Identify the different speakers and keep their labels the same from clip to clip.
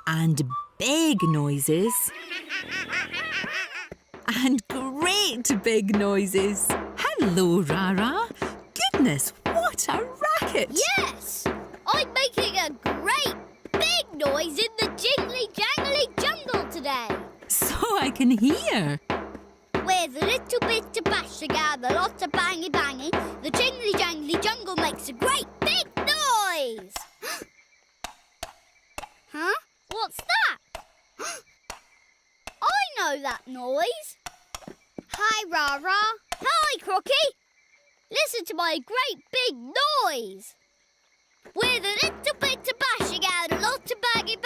Speaker 1: and big noises and great big noises. Hello, Raa Raa. Goodness, what a racket!
Speaker 2: Yes! I'm making a great big noise in the Jingly Jangly Jungle today.
Speaker 1: So I can hear.
Speaker 2: With a little bit of bashing and a lot of bangy banging, the Jingly Jangly Jungle makes a great big noise. Huh? What's that? I know that noise. Hi, Raa Raa. Hi, Crocky. Listen to my great big noise. With a little bit of bashing and a lot of banging,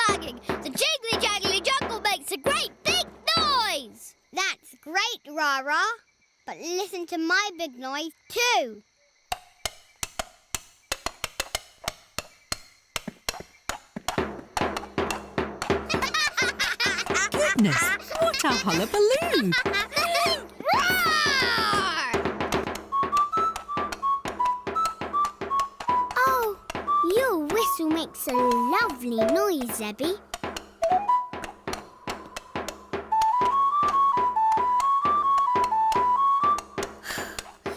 Speaker 2: the Jingly Jangly Jungle makes a great big noise. That's great, Raa Raa. But listen to my big noise too.
Speaker 1: Goodness, what a hullabaloo!
Speaker 2: Oh, your whistle makes a lovely noise, Zebby.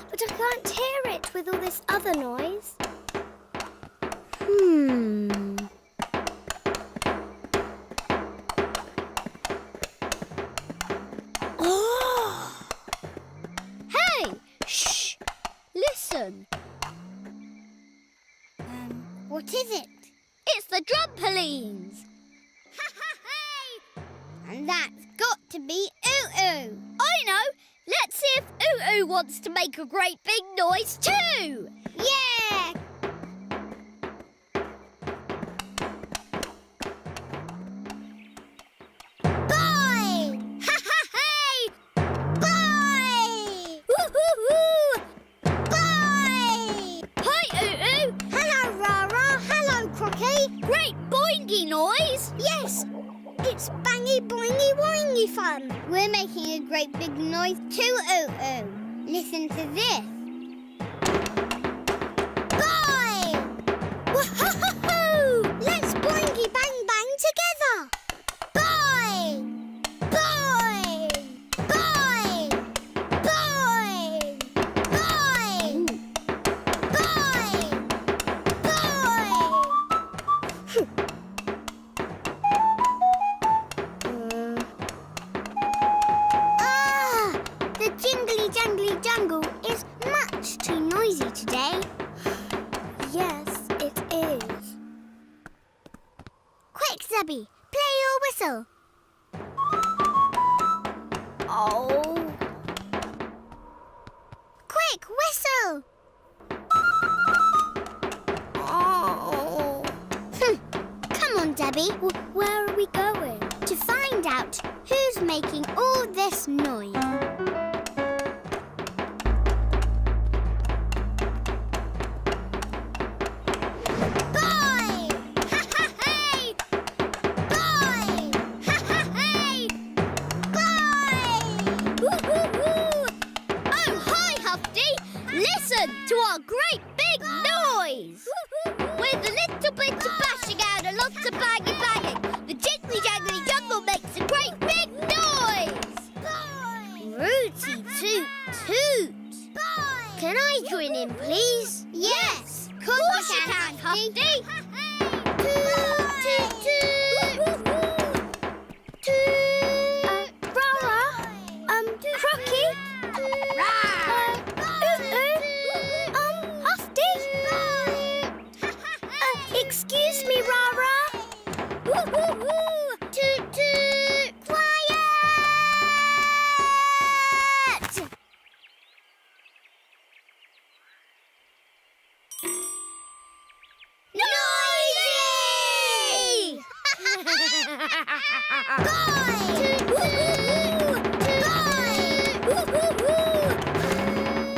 Speaker 2: But I can't hear it with all this other noise. Oh! Hey! Shh! Listen. What is it? It's the drumpolines. And that's got to be Ooo Ooo. I know. Let's see if Ooo Ooo wants to make a great big noise too. Yeah! Bye! Hey! Bye! Woo-hoo-hoo! Bye! Hi, Ooo Ooo. Hello, Raa Raa. Hello, Crocky. Great boingy noise. Yes. It's bangy, boingy, woingy fun. We're making a great big noise too, Ooo Ooo. Listen to this. Bye! Woo-hoo-hoo! Let's boingy bang bang together. Bye! Bye! Bye! Bye! Bye! Bye! The Jingly Jangly Jungle is much too noisy today. Yes, it is. Quick, Zebby, play your whistle. Oh. Quick, whistle. Oh. Come on, Zebby. Where are we going? To find out who's making all this noise. Bye! Ha-ha-hey! Bye! Ha-ha-hey! Bye! Woo-hoo-hoo! Oh, hi, Huffty! Listen to our great big noise! With a little bit of bashing and a lot of banging, the Jingly Jangly Jungle makes a great big noise! Rooty toot toot! Can I join in, please? Yes! Of course you can, Huffty! Toot toot toot! Toot! Raa Raa? Crocky? Ooo Ooo? Huffty? Excuse me, Raa Raa? Woo-hoo-hoo! Toot toot! Quiet! Noisy! Bye! Woo-hoo-hoo! Bye! Woo-hoo-hoo!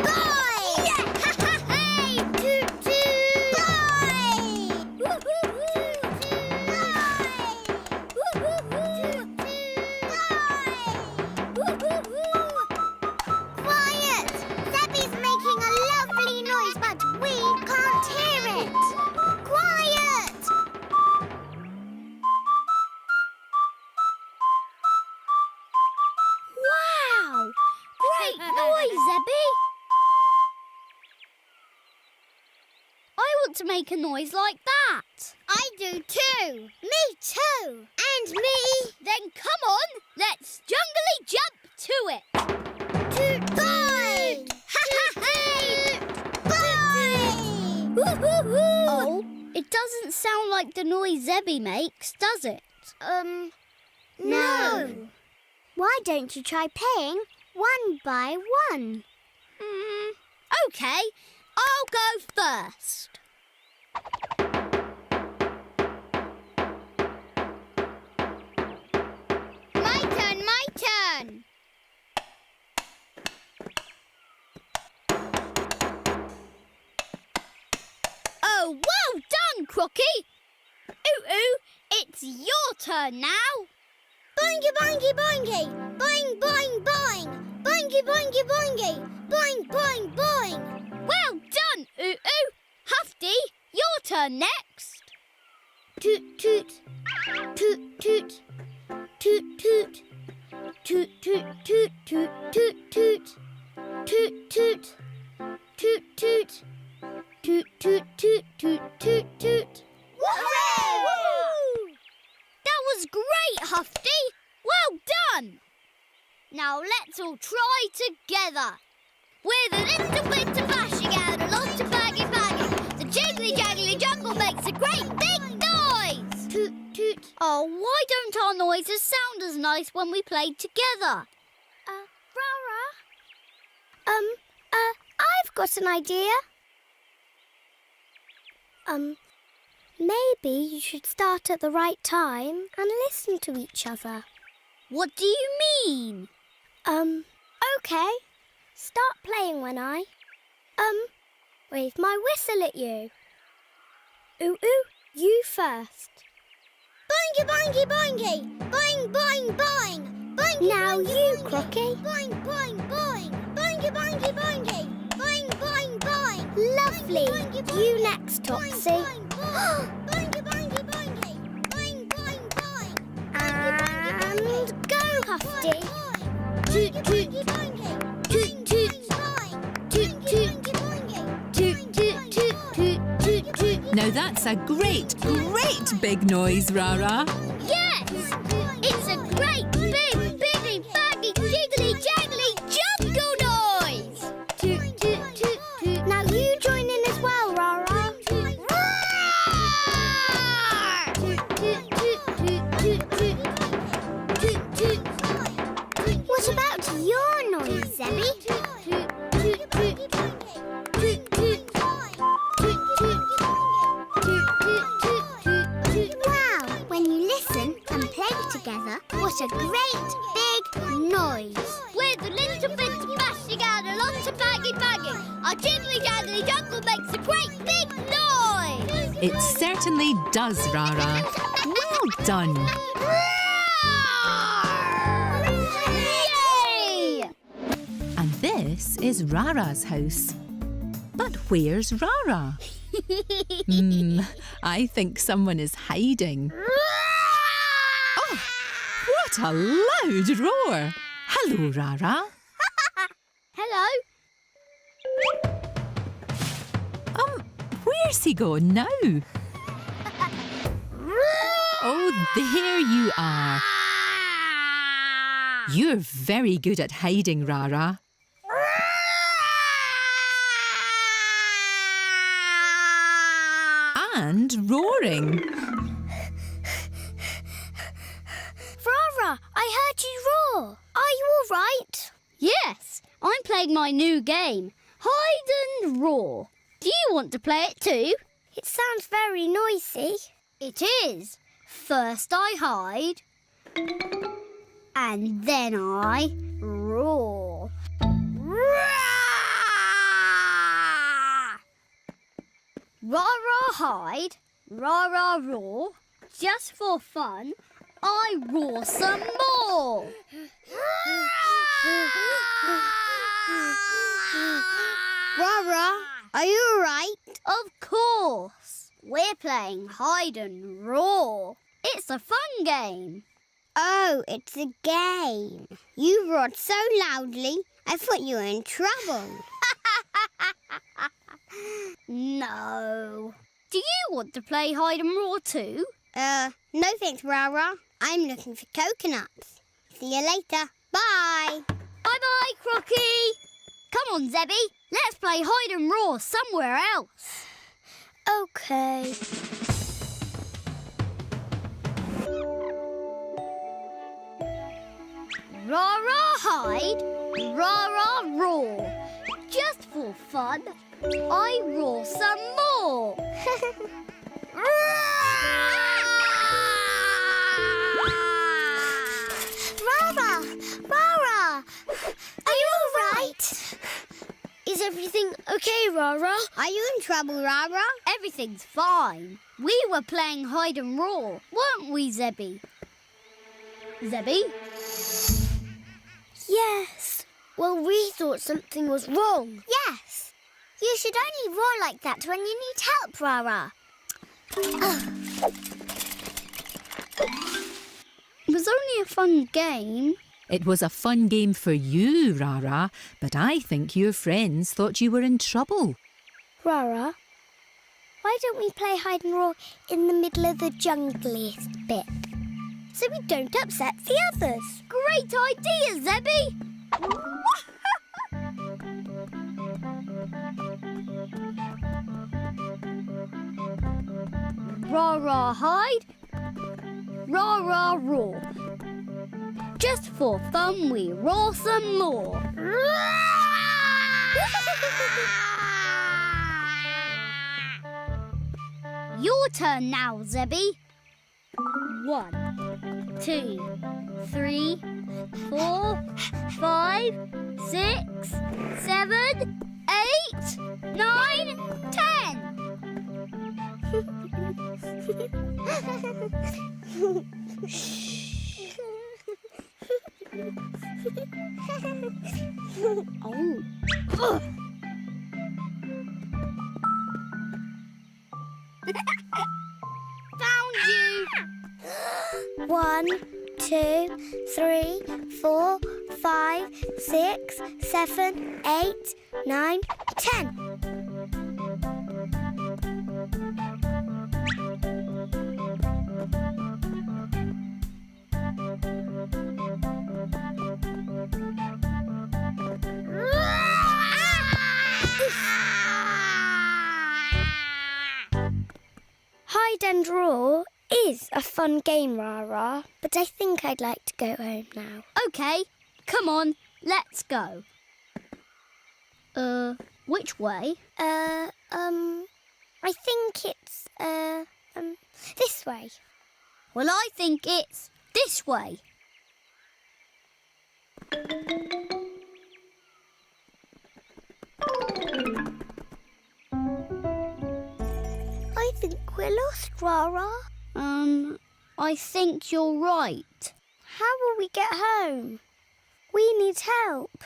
Speaker 2: Bye! Yeah! Ha-ha-hey! Toot toot! Bye! Woo-hoo-hoo! Bye! Woo-hoo-hoo! Bye! Woo-hoo-hoo! Quiet! Zebby's making a lovely noise, but we can't hear it. Quiet! to make a noise like that. I do too. Me too. And me. Then come on, let's jungly jump to it. Toot toot! Ha ha hey! Boy! Woo-hoo-hoo! Oh, it doesn't sound like the noise Zebby makes, does it? No. Why don't you try playing one by one? OK, I'll go first. My turn, my turn. Oh, well done, Crocky. Ooo Ooo, it's your turn now. Boingy, boingy, boingy. Boing, boing, boing. Boingy, boingy, boingy. Boing, boing, boing. Well done, Ooo Ooo. Huffty, your turn next. Toot, toot. Toot, toot. Toot, toot. Toot, toot, toot, toot, toot, toot. Toot, toot. Toot, toot. Toot, toot, toot, toot, toot, toot. Hooray! Woo! That was great, Huffty. Well done. Now let's all try together. With a little bit of bashing and a lot of banging, banging, the Jingly Jangly Jungle makes a great big noise. Toot, toot. Oh, why don't our noises sound as nice when we play together? Raa Raa? I've got an idea. Maybe you should start at the right time and listen to each other. What do you mean? OK. Start playing when I, wave my whistle at you. Ooo Ooo, you first. Boingy, boingy, boingy. Boing, boing, boing. Boingy, now boingy, you, boingy. Crocky. Boing, boing, boing. Boingy, boingy, boingy. Boing, boing, boing. Lovely. Boingy, boingy, boingy. You next, Topsy. Boingy, boingy, boingy. Boing, boing, boing. And go, Huffty. Toot, toot. Toot, toot. Toot, toot. Toot, toot, toot, toot, toot, toot.
Speaker 1: Now that's a great, great big noise, Raa Raa.
Speaker 2: Yes! It's a great, big, biggy, baggy, jiggly, jangly jungle noise! Toot, toot, toot, toot. Now you join in as well, Raa Raa. Roar! Toot, toot, toot, toot, toot, toot. Toot, toot. What about your noise, Zebby? Toot, toot, toot, toot. Toot, toot. Toot, toot. Toot, toot, toot, toot, toot. Wow, when you listen and play together, what a great big noise. With a little bit of bashing and a lot of banging, banging, our Jingly Jangly Jungle makes a great big noise.
Speaker 1: It certainly does, Raa Raa. Well done.
Speaker 2: Yay!
Speaker 1: And this is Raa Raa's house. But where's Raa Raa? I think someone is hiding. Oh, what a loud roar! Hello, Raa Raa.
Speaker 2: Hello.
Speaker 1: Where's he gone now? Oh, there you are. You're very good at hiding, Raa Raa. And roaring.
Speaker 2: Raa Raa, I heard you roar. Are you all right? Yes, I'm playing my new game, Hide and Roar. Do you want to play it too? It sounds very noisy. It is. First I hide, and then I roar. Raa Raa hide, Raa Raa roar. Just for fun, I roar some more. Raa Raa, are you all right? Of course. We're playing hide and roar. It's a fun game. Oh, it's a game. You roared so loudly, I thought you were in trouble. No. Do you want to play hide and roar too? No thanks, Raa Raa. I'm looking for coconuts. See you later. Bye. Bye-bye, Crocky. Come on, Zebby. Let's play hide and roar somewhere else. OK. Raa Raa hide, Raa Raa roar. Just for fun, I roar some more. Raa Raa, Raa Raa, are you all right? Is everything okay, Raa Raa? Are you in trouble, Raa Raa? Everything's fine. We were playing hide and roar, weren't we, Zebby? Zebby? Yes. Well, we thought something was wrong. Yes. You should only roar like that when you need help, Raa Raa. It was only a fun game.
Speaker 1: It was a fun game for you, Raa Raa, but I think your friends thought you were in trouble.
Speaker 2: Raa Raa, why don't we play hide and roar in the middle of the jungliest bit, so we don't upset the others? Great idea, Zebby! Raa Raa hide, Raa Raa roar. Just for fun, we roar some more. Your turn now, Zebby. 1, 2, 3, 4, 5, 6, 7, 8, 9, 10. Oh. Found you. 1, 2, 3, 4, 5, 6, 7, 8, 9, 10. Hide and roar is a fun game, Raa Raa, but I think I'd like to go home now. OK, come on, let's go. Which way? I think it's, this way. Well, I think it's this way. I think we're lost, Raa Raa. I think you're right. How will we get home? We need help.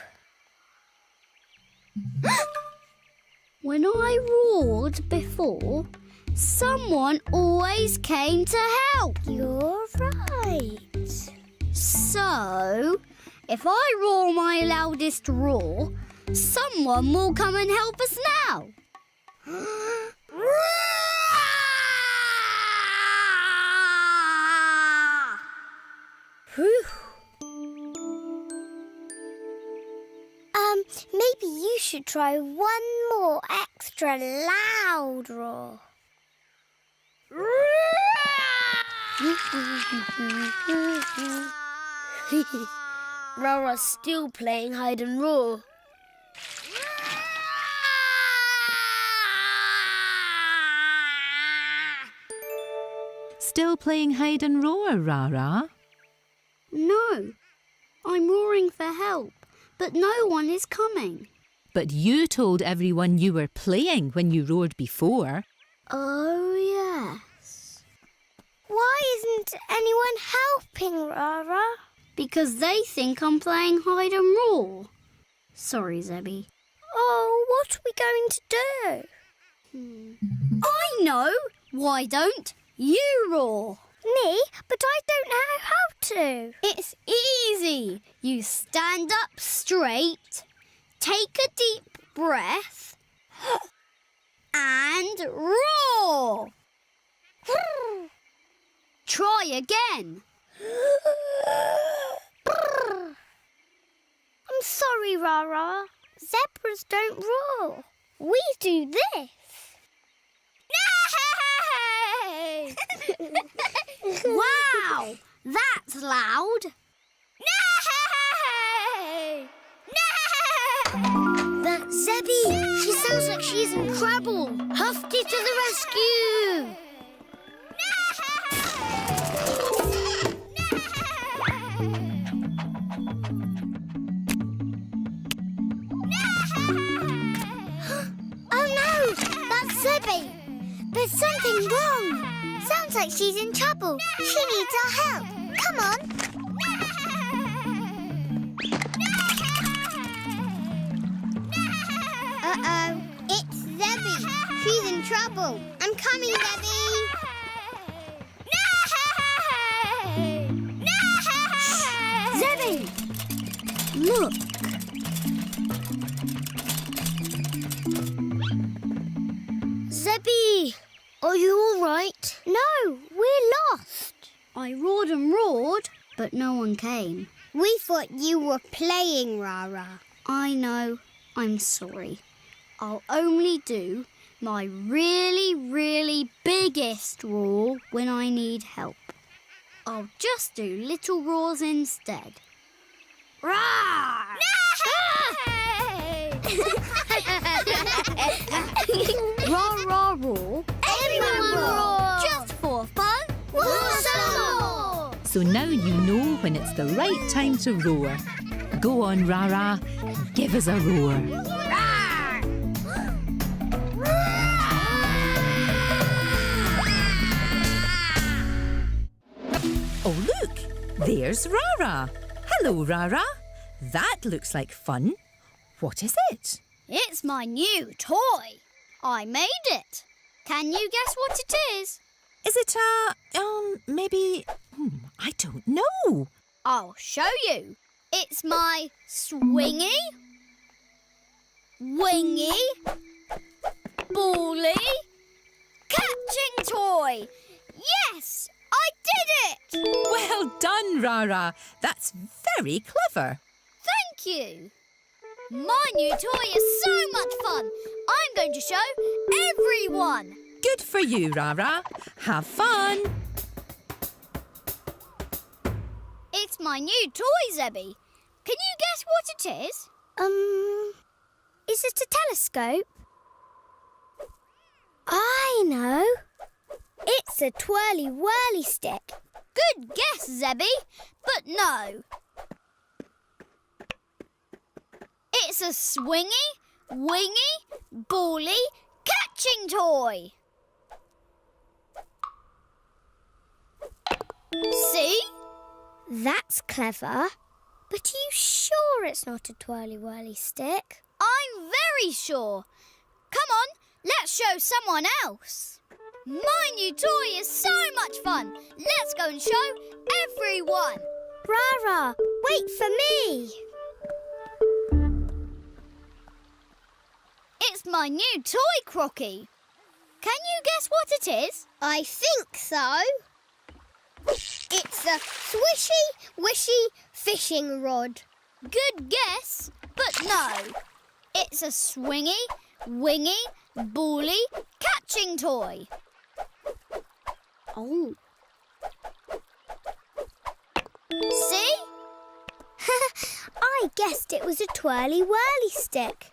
Speaker 2: When I roared before, someone always came to help. You're right. So, if I roar my loudest roar, someone will come and help us now. Whew. Maybe you should try one more extra loud roar. Raa Raa's still playing hide and roar.
Speaker 1: Still playing hide and roar, Raa Raa?
Speaker 2: No, I'm roaring for help, but no one is coming.
Speaker 1: But you told everyone you were playing when you roared before.
Speaker 2: Oh, yes. Why isn't anyone helping, Raa Raa? Because they think I'm playing hide and roar. Sorry, Zebby. Oh, what are we going to do? I know! Why don't you roar? Me? But I don't know how to. It's easy. You stand up straight, take a deep breath, and roar. Try again. I'm sorry, Raa Raa. Zebras don't roar. We do this. Nay! Wow, that's loud. Nay! Nay! That's Zebby. She sounds like she's in trouble. Huffty to the rescue. Oh no, that's Zebby. There's something wrong. Sounds like she's in trouble. She needs our help. Come on. Uh-oh, it's Zebby. She's in trouble. I'm coming, Zebby. Zebby! Look. Zebby, are you all right? No, we're lost. I roared and roared, but no one came. We thought you were playing, Raa Raa. I know. I'm sorry. I'll only do my really, really biggest roar when I need help. I'll just do little roars instead. Raa! Raa Raa roar. Everyone roar. Just for fun. Roar some more.
Speaker 1: So now you know when it's the right time to roar. Go on, Raa Raa. Give us a roar. Oh, look. There's Raa Raa. Hello, Raa Raa. That looks like fun. What is it?
Speaker 2: It's my new toy. I made it. Can you guess what it is?
Speaker 1: Is it maybe... I don't know.
Speaker 2: I'll show you. It's my swingy, wingy, bally, catching toy. Yes, I did it.
Speaker 1: Well done, Raa Raa. That's very clever.
Speaker 2: Thank you. My new toy is so much fun. I'm going to show everyone.
Speaker 1: Good for you, Raa Raa. Have fun.
Speaker 2: It's my new toy, Zebby. Can you guess what it is? Is it a telescope? I know. It's a twirly-whirly stick. Good guess, Zebby, but no. It's a swingy, wingy, bally, catching toy. See? That's clever. But are you sure it's not a twirly-whirly stick? I'm very sure. Come on, let's show someone else. My new toy is so much fun. Let's go and show everyone. Raa Raa, wait for me. It's my new toy, Crocky. Can you guess what it is? I think so. It's a swishy, wishy fishing rod. Good guess, but no. It's a swingy, wingy, bally catching toy. Oh. See? I guessed it was a twirly-whirly stick.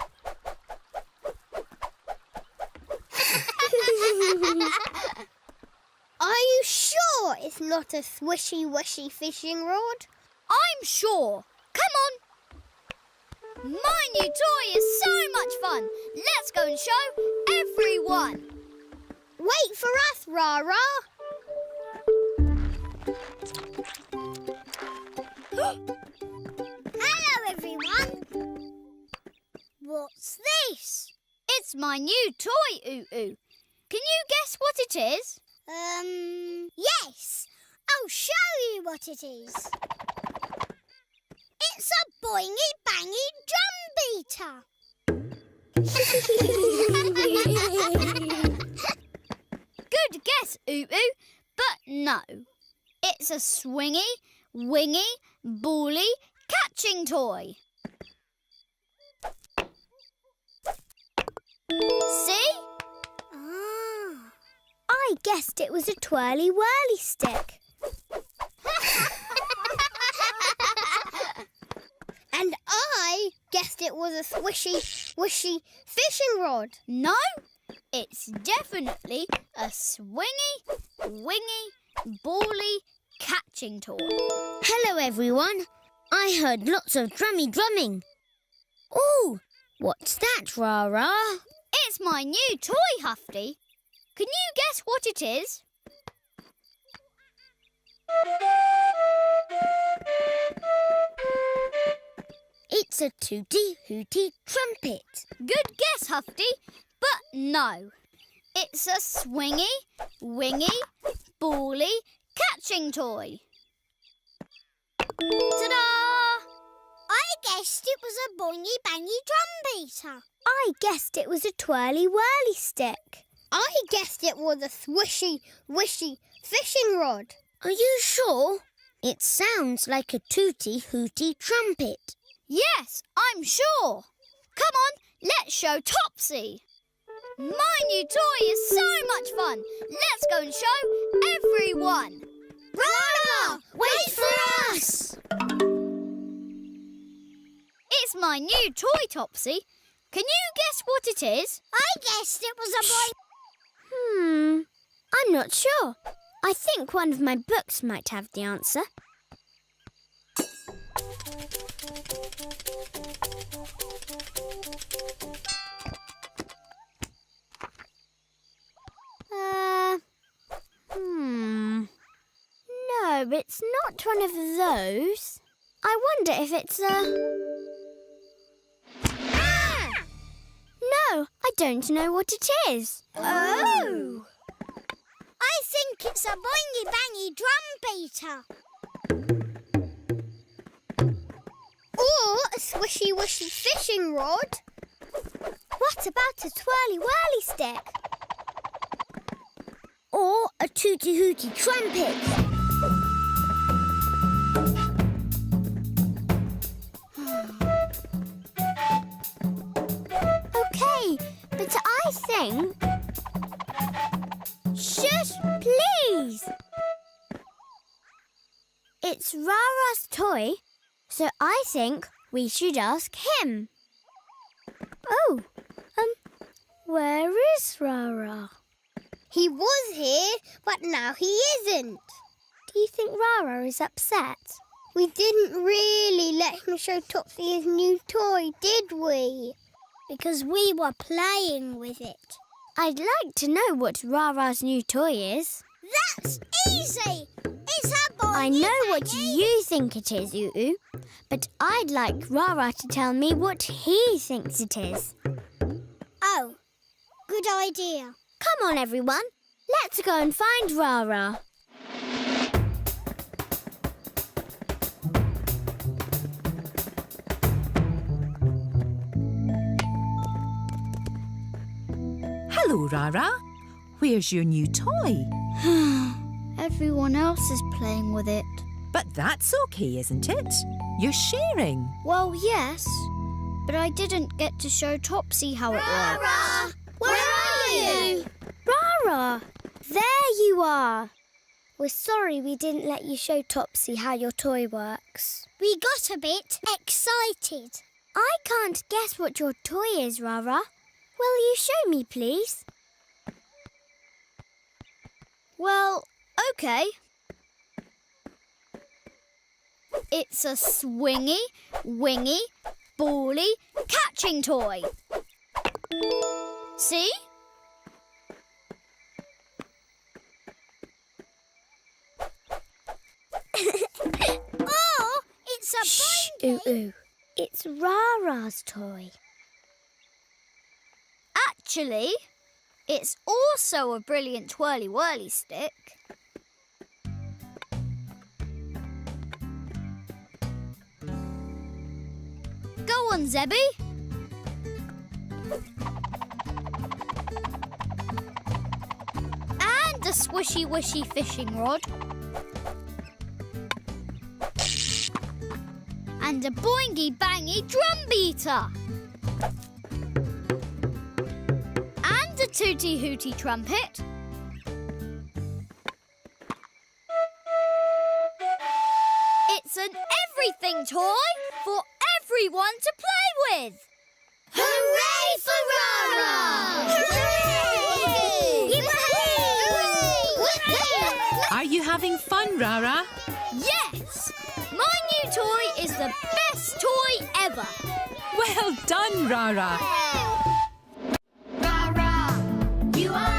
Speaker 2: Are you sure it's not a swishy-wishy fishing rod? I'm sure. Come on. My new toy is so much fun. Let's go and show everyone. Wait for us, Raa Raa. Hello, everyone. What's this? It's my new toy, Ooo Ooo. Can you guess what it is? Yes. I'll show you what it is. It's a boingy-bangy drum beater. Good guess, Ooo Ooo, but no. It's a swingy, wingy, bally catching toy. See?
Speaker 3: I guessed it was a twirly-whirly stick.
Speaker 2: And I guessed it was a swishy, wishy fishing rod. No, it's definitely a swingy, wingy, bally catching toy.
Speaker 3: Hello, everyone. I heard lots of drumming. Ooh, what's that, Raa Raa?
Speaker 2: It's my new toy, Huffty. Can you guess what it is?
Speaker 3: It's a tooty-hooty trumpet.
Speaker 2: Good guess, Huffty, but no. It's a swingy, wingy, bally catching toy. Ta-da!
Speaker 3: I guessed it was a bongy-bangy drum beater. I guessed it was a twirly-whirly stick.
Speaker 2: I guessed it was a swishy, wishy fishing rod.
Speaker 3: Are you sure? It sounds like a tooty-hooty trumpet.
Speaker 2: Yes, I'm sure. Come on, let's show Topsy. My new toy is so much fun. Let's go and show everyone.
Speaker 3: Raa Raa, wait for us!
Speaker 2: It's my new toy, Topsy. Can you guess what it is?
Speaker 3: I guessed it was a boy. I'm not sure. I think one of my books might have the answer. No, it's not one of those. I wonder if it's a... No, I don't know what it is.
Speaker 2: Oh!
Speaker 3: I think it's a bongy-bangy drum beater.
Speaker 2: Or a swishy wishy fishing rod.
Speaker 3: What about a twirly-whirly stick? Or a tooty-hooty trumpet? Okay, but I think... Shush, please! It's Raa Raa's toy, so I think we should ask him. Oh, where is Raa Raa?
Speaker 2: He was here, but now he isn't.
Speaker 3: Do you think Raa Raa is upset?
Speaker 2: We didn't really let him show Topsy his new toy, did we?
Speaker 3: Because we were playing with it. I'd like to know what Raa Raa's new toy is.
Speaker 2: That's easy! It's a boy.
Speaker 3: I know what you think it is, Ooo Ooo, but I'd like Raa Raa to tell me what he thinks it is.
Speaker 2: Oh, good idea.
Speaker 3: Come on, everyone. Let's go and find Raa Raa.
Speaker 1: Hello, Raa Raa. Where's your new toy?
Speaker 2: Everyone else is playing with it.
Speaker 1: But that's okay, isn't it? You're sharing.
Speaker 2: Well, yes, but I didn't get to show Topsy how it works.
Speaker 3: Raa!
Speaker 2: Where are you?
Speaker 3: Raa Raa! There you are. We're sorry we didn't let you show Topsy how your toy works.
Speaker 2: We got a bit excited.
Speaker 3: I can't guess what your toy is, Raa Raa. Will you show me, please?
Speaker 2: Well, okay. It's a swingy, wingy, bally catching toy. See? Oh, it's a
Speaker 3: Shh,
Speaker 2: bongy.
Speaker 3: Ooo Ooo. It's Raa Raa's toy.
Speaker 2: Actually, it's also a brilliant twirly-whirly stick. Go on, Zebby. swishy fishing rod. And a boingy bangy drum beater. And a tooty hooty trumpet. It's an everything toy for everyone to play with.
Speaker 3: Hooray for Raa Raa! Hooray!
Speaker 1: Are you having fun, Raa Raa?
Speaker 2: Yes! My new toy is the best toy ever.
Speaker 1: Well done, Raa Raa.
Speaker 3: Raa Raa, you are